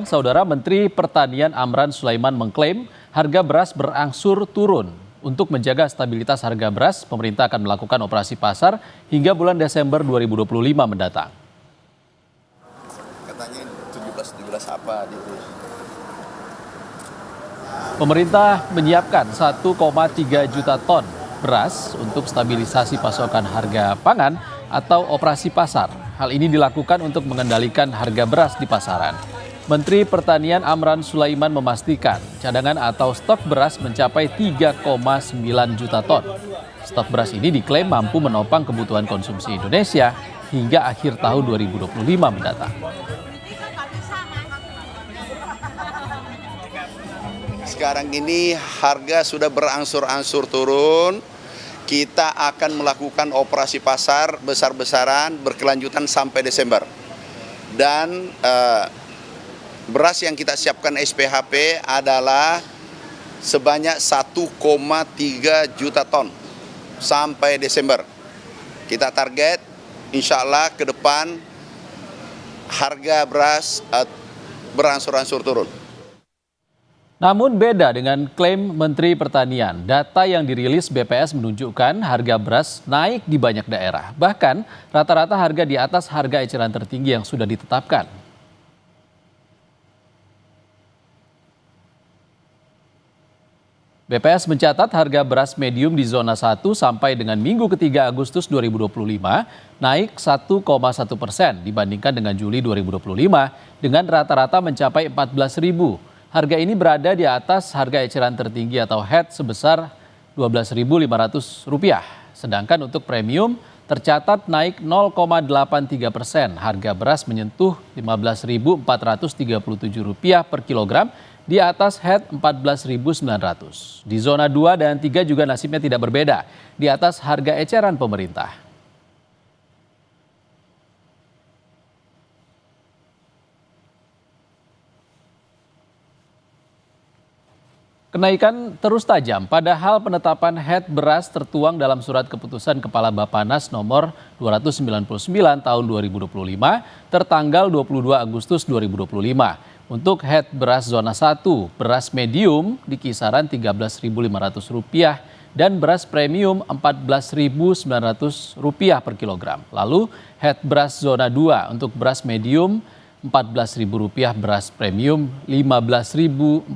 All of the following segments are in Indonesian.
Saudara Menteri Pertanian Amran Sulaiman mengklaim harga beras berangsur turun. Untuk menjaga stabilitas harga beras, pemerintah akan melakukan operasi pasar hingga bulan Desember 2025 mendatang. Katanya 17 apa gitu. Pemerintah menyiapkan 1,3 juta ton beras untuk stabilisasi pasokan harga pangan atau operasi pasar. Hal ini dilakukan untuk mengendalikan harga beras di pasaran. Menteri Pertanian Amran Sulaiman memastikan cadangan atau stok beras mencapai 3,9 juta ton. Stok beras ini diklaim mampu menopang kebutuhan konsumsi Indonesia hingga akhir tahun 2025 mendatang. Sekarang ini harga sudah berangsur-angsur turun. Kita akan melakukan operasi pasar besar-besaran berkelanjutan sampai Desember. Dan beras yang kita siapkan SPHP adalah sebanyak 1,3 juta ton sampai Desember. Kita target insya Allah ke depan harga beras berangsur-angsur turun. Namun beda dengan klaim Menteri Pertanian, data yang dirilis BPS menunjukkan harga beras naik di banyak daerah. Bahkan rata-rata harga di atas harga eceran tertinggi yang sudah ditetapkan. BPS mencatat harga beras medium di zona 1 sampai dengan Minggu ketiga Agustus 2025 naik 1,1% dibandingkan dengan Juli 2025 dengan rata-rata mencapai 14.000. Harga ini berada di atas harga eceran tertinggi atau HET sebesar Rp12.500. Sedangkan untuk premium tercatat naik 0,83%. Harga beras menyentuh Rp15.437 per kilogram di atas HET Rp14.900. Di zona 2 dan 3 juga nasibnya tidak berbeda, di atas harga eceran pemerintah. Kenaikan terus tajam, padahal penetapan HET beras tertuang dalam surat keputusan Kepala Bappenas nomor 299 tahun 2025 tertanggal 22 Agustus 2025. Untuk HET beras zona 1, beras medium di kisaran Rp13.500 dan beras premium Rp14.900 per kilogram. Lalu HET beras zona 2 untuk beras medium Rp14.000, beras premium Rp15.400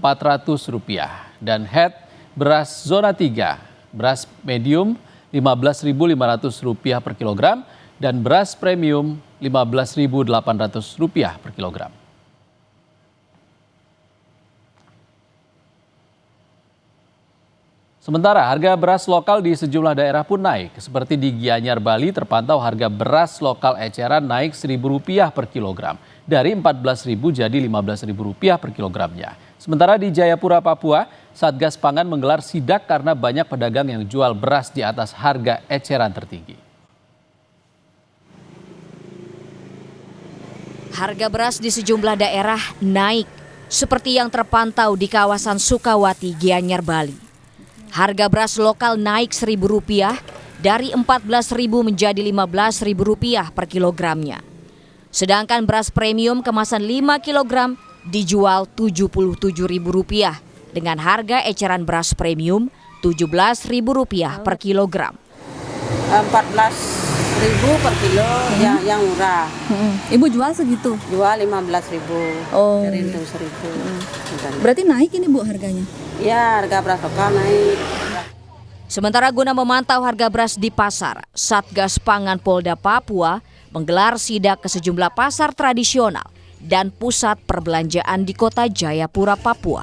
dan HET beras zona 3, beras medium Rp15.500 per kilogram dan beras premium Rp15.800 per kilogram. Sementara harga beras lokal di sejumlah daerah pun naik. Seperti di Gianyar, Bali terpantau harga beras lokal eceran naik Rp1.000 per kilogram. Dari Rp14.000 jadi Rp15.000 per kilogramnya. Sementara di Jayapura, Papua, Satgas Pangan menggelar sidak karena banyak pedagang yang jual beras di atas harga eceran tertinggi. Harga beras di sejumlah daerah naik, seperti yang terpantau di kawasan Sukawati, Gianyar, Bali. Harga beras lokal naik Rp1.000 dari Rp14.000 menjadi Rp15.000 per kilogramnya. Sedangkan beras premium kemasan 5 kg dijual Rp77.000 dengan harga eceran beras premium Rp17.000 per kilogram. Rp14.000 per kilo yang murah. Ibu jual segitu? Jual Rp15.000. Oh. Dari Rp1.000. Berarti naik ini Bu harganya? Ya, harga beras lokal naik. Sementara guna memantau harga beras di pasar, Satgas Pangan Polda Papua menggelar sidak ke sejumlah pasar tradisional dan pusat perbelanjaan di kota Jayapura, Papua.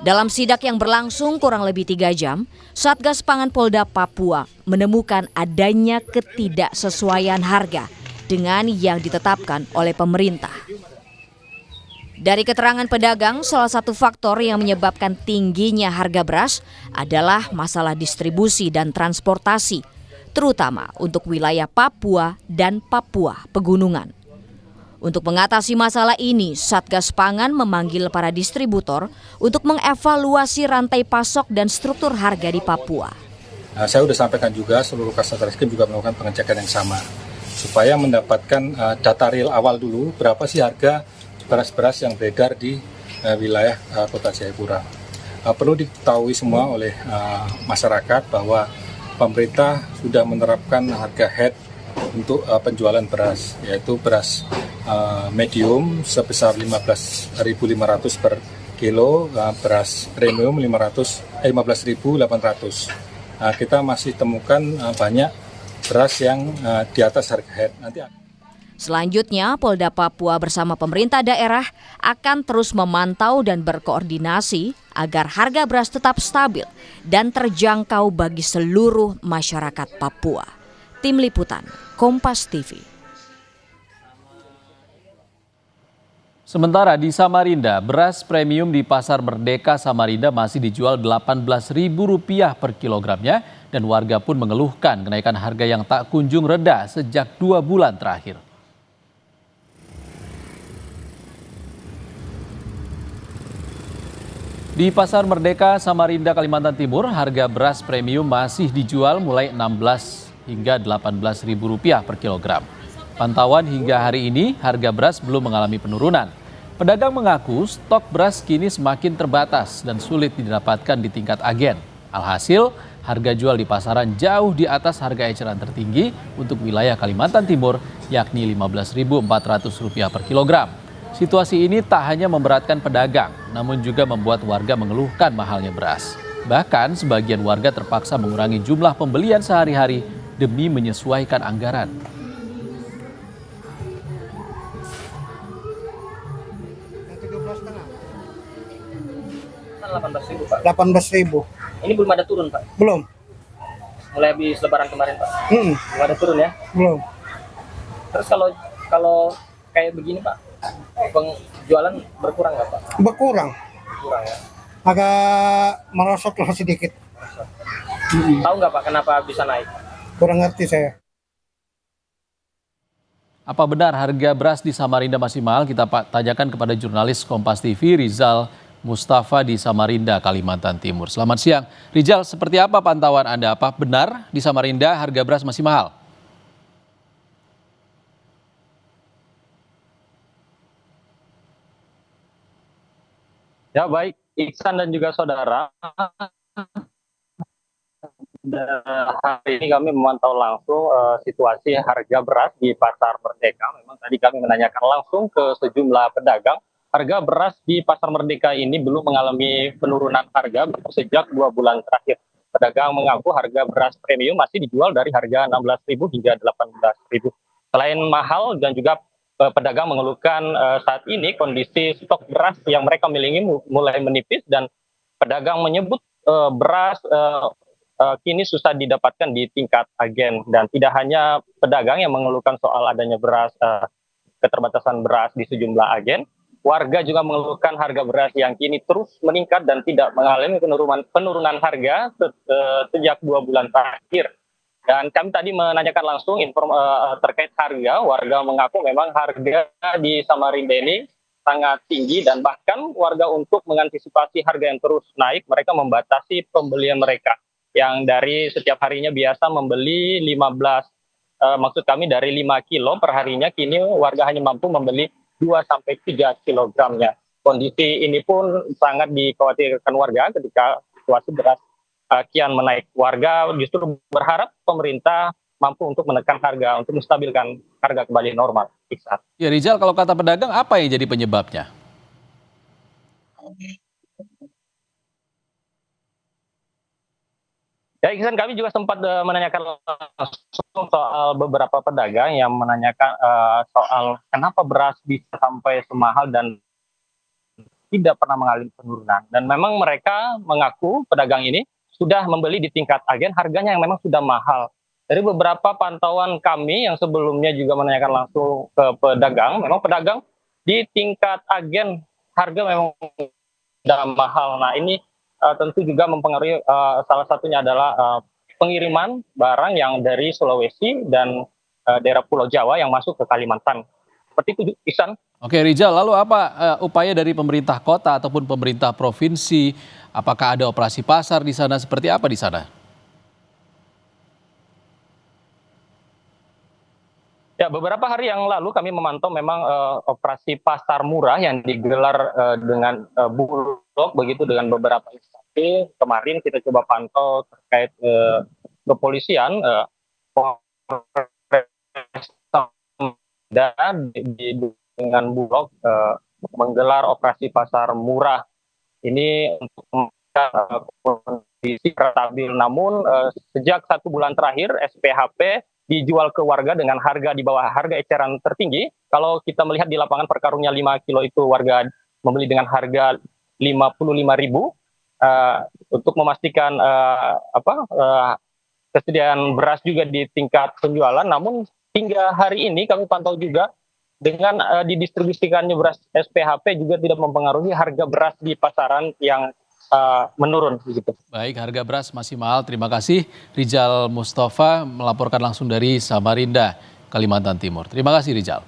Dalam sidak yang berlangsung kurang lebih 3 jam, Satgas Pangan Polda Papua menemukan adanya ketidaksesuaian harga dengan yang ditetapkan oleh pemerintah. Dari keterangan pedagang, salah satu faktor yang menyebabkan tingginya harga beras adalah masalah distribusi dan transportasi, terutama untuk wilayah Papua dan Papua Pegunungan. Untuk mengatasi masalah ini, Satgas Pangan memanggil para distributor untuk mengevaluasi rantai pasok dan struktur harga di Papua. Saya sudah sampaikan juga seluruh Kasat Reskrim juga melakukan pengecekan yang sama supaya mendapatkan data real awal dulu berapa sih harga beras-beras yang beredar di wilayah Kota Jayapura. Perlu diketahui semua oleh masyarakat bahwa pemerintah sudah menerapkan harga head untuk penjualan beras, yaitu beras medium sebesar 15.500 per kilo, beras premium 15.800. Kita masih temukan banyak beras yang di atas harga head. Selanjutnya, Polda Papua bersama pemerintah daerah akan terus memantau dan berkoordinasi agar harga beras tetap stabil dan terjangkau bagi seluruh masyarakat Papua. Tim Liputan, Kompas TV. Sementara di Samarinda, beras premium di Pasar Merdeka Samarinda masih dijual Rp18.000 per kilogramnya dan warga pun mengeluhkan kenaikan harga yang tak kunjung reda sejak 2 bulan terakhir. Di Pasar Merdeka Samarinda, Kalimantan Timur, harga beras premium masih dijual mulai Rp16 hingga Rp18.000 per kilogram. Pantauan hingga hari ini, harga beras belum mengalami penurunan. Pedagang mengaku stok beras kini semakin terbatas dan sulit didapatkan di tingkat agen. Alhasil, harga jual di pasaran jauh di atas harga eceran tertinggi untuk wilayah Kalimantan Timur, yakni Rp15.400 per kilogram. Situasi ini tak hanya memberatkan pedagang, namun juga membuat warga mengeluhkan mahalnya beras. Bahkan sebagian warga terpaksa mengurangi jumlah pembelian sehari-hari demi menyesuaikan anggaran. Rp18.000, Pak. 18.000. Ini belum ada turun, Pak. Belum. Mulai habis lebaran kemarin, Pak. Belum ada turun ya. Belum. Terus kalau kayak begini, Pak, penjualan berkurang nggak, Pak? Berkurang. Kurang ya. Agak merosot lah sedikit. Tahu nggak, Pak, kenapa bisa naik? Kurang ngerti saya. Apa benar harga beras di Samarinda masih mahal? Kita tanyakan kepada jurnalis Kompas TV Rizal Mustafa di Samarinda, Kalimantan Timur. Selamat siang. Rizal, seperti apa pantauan Anda? Apa benar di Samarinda harga beras masih mahal? Ya, baik, Iksan dan juga saudara. Hari ini kami memantau langsung situasi harga beras di Pasar Merdeka. Memang tadi kami menanyakan langsung ke sejumlah pedagang. Harga beras di Pasar Merdeka ini belum mengalami penurunan harga sejak 2 bulan terakhir. Pedagang mengaku harga beras premium masih dijual dari harga Rp16.000 hingga Rp18.000. Selain mahal dan juga pedagang mengeluhkan saat ini kondisi stok beras yang mereka miliki mulai menipis dan pedagang menyebut beras kini susah didapatkan di tingkat agen. Dan tidak hanya pedagang yang mengeluhkan soal adanya beras, keterbatasan beras di sejumlah agen, warga juga mengeluhkan harga beras yang kini terus meningkat dan tidak mengalami penurunan harga sejak 2 bulan terakhir. Dan kami tadi menanyakan langsung terkait harga. Warga mengaku memang harga di Samarinda ini sangat tinggi dan bahkan warga untuk mengantisipasi harga yang terus naik, mereka membatasi pembelian mereka yang dari setiap harinya biasa membeli 15, dari 5 kilo per harinya, kini warga hanya mampu membeli 2-3 kilogramnya. Kondisi ini pun sangat dikhawatirkan warga ketika situasi beras kian menaik. Warga justru berharap pemerintah mampu untuk menekan harga, untuk menstabilkan harga kembali normal. Ya Rizal, kalau kata pedagang apa yang jadi penyebabnya? Ya, Iksan, kami juga sempat menanyakan langsung soal beberapa pedagang yang menanyakan soal kenapa beras bisa sampai semahal dan tidak pernah mengalami penurunan. Dan memang mereka mengaku pedagang ini sudah membeli di tingkat agen, harganya yang memang sudah mahal. Dari beberapa pantauan kami yang sebelumnya juga menanyakan langsung ke pedagang, memang pedagang di tingkat agen harga memang sudah mahal. Nah, ini tentu juga mempengaruhi, salah satunya adalah pengiriman barang yang dari Sulawesi dan daerah Pulau Jawa yang masuk ke Kalimantan. Seperti itu, Ihsan. Oke Rizal, lalu apa upaya dari pemerintah kota ataupun pemerintah provinsi? Apakah ada operasi pasar di sana? Seperti apa di sana? Ya, beberapa hari yang lalu kami memantau memang operasi pasar murah yang digelar dengan Bulog begitu dengan beberapa instansi. Kemarin kita coba pantau terkait kepolisian dan dengan Bulog menggelar operasi pasar murah ini untuk kondisi stabil. Namun sejak 1 bulan terakhir SPHP dijual ke warga dengan harga di bawah harga eceran tertinggi. Kalau kita melihat di lapangan perkarungnya 5 kilo itu warga membeli dengan harga 55.000 untuk memastikan kesediaan beras juga di tingkat penjualan. Namun hingga hari ini kami pantau juga dengan didistribusikannya beras SPHP juga tidak mempengaruhi harga beras di pasaran yang menurun begitu. Baik, harga beras masih mahal. Terima kasih Rizal Mustafa melaporkan langsung dari Samarinda, Kalimantan Timur. Terima kasih Rizal.